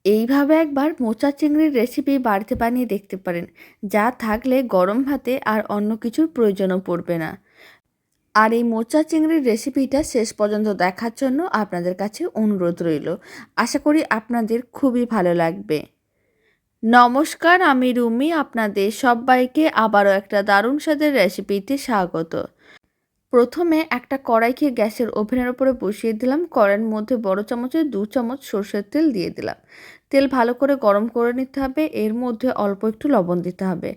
এইভাবে একবার মোচা চিংড়ির রেসিপি বাড়িতে বানিয়ে দেখতে পারেন, যা থাকলে গরম ভাতে আর অন্য কিছুর প্রয়োজনও পড়বে না। আর এই মোচা চিংড়ির রেসিপিটা শেষ পর্যন্ত দেখার জন্য আপনাদের কাছে অনুরোধ রইল। আশা করি আপনাদের খুবই ভালো লাগবে। নমস্কার, আমি রুমি। আপনাদের সবাইকে আবারও একটা দারুণ স্বাদের রেসিপিতে স্বাগত। প্রথমে একটা কড়াইকে গ্যাসের ওভেনের উপরে বসিয়ে দিলাম। কড়াইয়ের মধ্যে বড় চামচের 2 চামচ সরষের তেল দিয়ে দিলাম। তেল ভালো করে গরম করে নিতে হবে। এর মধ্যে অল্প একটু লবণ দিতে হবে,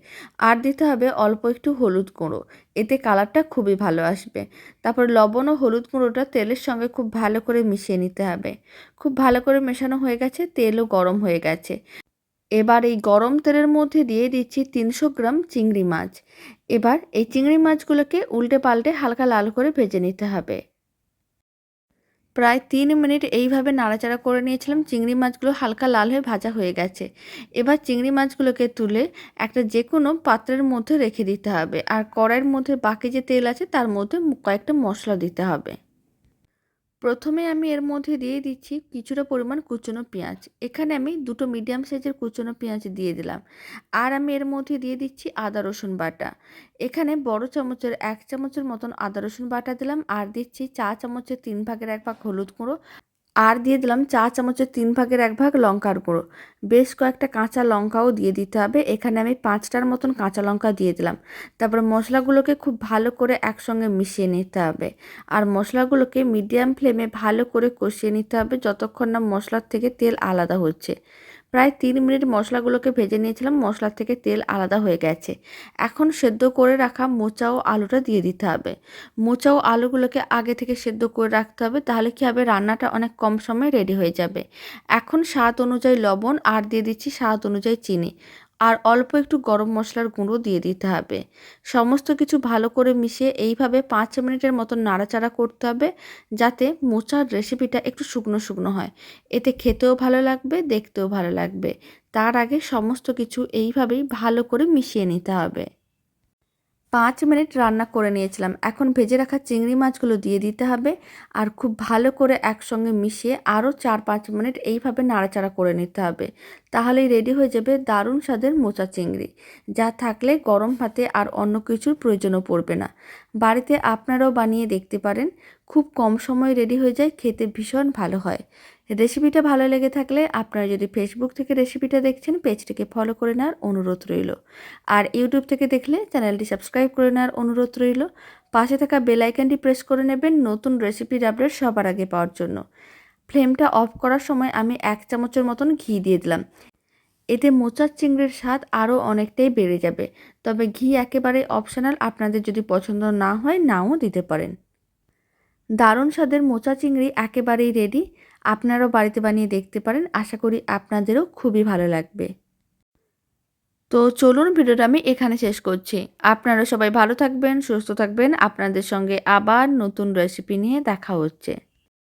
আর দিতে হবে অল্প একটু হলুদ গুঁড়ো। এতে কালারটা খুবই ভালো আসবে। তারপর লবণ ও হলুদ গুঁড়োটা তেলের সঙ্গে খুব ভালো করে মিশিয়ে নিতে হবে। খুব ভালো করে মেশানো হয়ে গেছে, তেলও গরম হয়ে গেছে। এবার এই গরম তেলের মধ্যে দিয়ে দিচ্ছি 300 গ্রাম চিংড়ি মাছ। এবার এই চিংড়ি মাছগুলোকে উল্টে পাল্টে হালকা লাল করে ভেজে নিতে হবে। প্রায় 3 মিনিট এইভাবে নাড়াচাড়া করে নিয়েছিলাম। চিংড়ি মাছগুলো হালকা লাল হয়ে ভাজা হয়ে গেছে। এবার চিংড়ি মাছগুলোকে তুলে একটা যে কোনো পাত্রের মধ্যে রেখে দিতে হবে, আর কড়াইয়ের মধ্যে বাকি যে তেল আছে তার মধ্যে কয়েকটা মশলা দিতে হবে। প্রথমে আমি এর মধ্যে দিয়ে দিচ্ছি কিছুটা পরিমাণ কুচনো পেঁয়াজ। এখানে আমি দুটো মিডিয়াম সাইজের কুচনো পেঁয়াজ দিয়ে দিলাম। আর আমি এর মধ্যে দিয়ে দিচ্ছি আদা রসুন বাটা। এখানে বড় চামচের 1 চামচের মতন আদা রসুন বাটা দিলাম, আর দিচ্ছি চা চামচের 3 ভাগের 1 ভাগ হলুদ গুঁড়ো, আর দিয়ে দিলাম চা চামচের 3 ভাগের 1 ভাগ লঙ্কার গুঁড়ো। বেশ কয়েকটা কাঁচা লঙ্কাও দিয়ে দিতে হবে। এখানে আমি 5টার মতন কাঁচা লঙ্কা দিয়ে দিলাম। তারপর মশলাগুলোকে খুব ভালো করে একসঙ্গে মিশিয়ে নিতে হবে, আর মশলাগুলোকে মিডিয়াম ফ্লেমে ভালো করে কষিয়ে নিতে হবে যতক্ষণ না মশলার থেকে তেল আলাদা হচ্ছে। প্রায় 3 মিনিট মশলাগুলোকে ভেজে নিয়েছিলাম, মশলার থেকে তেল আলাদা হয়ে গেছে। এখন সেদ্ধ করে রাখা মোচা ও আলুটা দিয়ে দিতে হবে। মোচা ও আলুগুলোকে আগে থেকে সেদ্ধ করে রাখতে হবে, তাহলে কী হবে, রান্নাটা অনেক কম সময়ে রেডি হয়ে যাবে। এখন স্বাদ অনুযায়ী লবণ, আর দিয়ে দিচ্ছি স্বাদ অনুযায়ী চিনি, আর অল্প একটু গরম মশলার গুঁড়ো দিয়ে দিতে হবে। সমস্ত কিছু ভালো করে মিশিয়ে এইভাবে 5 মিনিটের মতন নাড়াচাড়া করতে হবে, যাতে মোচার রেসিপিটা একটু শুকনো শুকনো হয়। এতে খেতেও ভালো লাগবে, দেখতেও ভালো লাগবে। তার আগে সমস্ত কিছু এইভাবেই ভালো করে মিশিয়ে নিতে হবে। 5 মিনিট রান্না করে নিয়েছিলাম। এখন ভেজে রাখা চিংড়ি মাছগুলো দিয়ে দিতে হবে, আর খুব ভালো করে একসঙ্গে মিশিয়ে আরও 4-5 মিনিট এইভাবে নাড়াচাড়া করে নিতে হবে। তাহলেই রেডি হয়ে যাবে দারুণ স্বাদের মোচা চিংড়ি, যা থাকলে গরম ভাতে আর অন্য কিছুর প্রয়োজনও পড়বে না। বাড়িতে আপনারাও বানিয়ে দেখতে পারেন। খুব কম সময়ে রেডি হয়ে যায়, খেতে ভীষণ ভালো হয়। রেসিপিটা ভালো লেগে থাকলে আপনারা যদি ফেসবুক থেকে রেসিপিটা দেখছেন, পেজটিকে ফলো করে নেওয়ার অনুরোধ রইল। আর ইউটিউব থেকে দেখলে চ্যানেলটি সাবস্ক্রাইব করে নেওয়ার অনুরোধ রইল। পাশে থাকা বেল আইকনটি প্রেস করে নেবেন নতুন রেসিপির আপডেট সবার আগে পাওয়ার জন্য। ফ্লেমটা অফ করার সময় আমি 1 চামচের মতন ঘি দিয়ে দিলাম। এতে মোচার চিংড়ির স্বাদ আরও অনেকটাই বেড়ে যাবে। তবে ঘি একেবারে অপশনাল, আপনাদের যদি পছন্দ না হয় নাও দিতে পারেন। দারুণ স্বাদের মোচা চিংড়ি একেবারেই রেডি। আপনারাও বাড়িতে বানিয়ে দেখতে পারেন। আশা করি আপনাদেরও খুবই ভালো লাগবে। তো চলুন, ভিডিওটা আমি এখানে শেষ করছি। আপনারা সবাই ভালো থাকবেন, সুস্থ থাকবেন। আপনাদের সঙ্গে আবার নতুন রেসিপি নিয়ে দেখা হচ্ছে।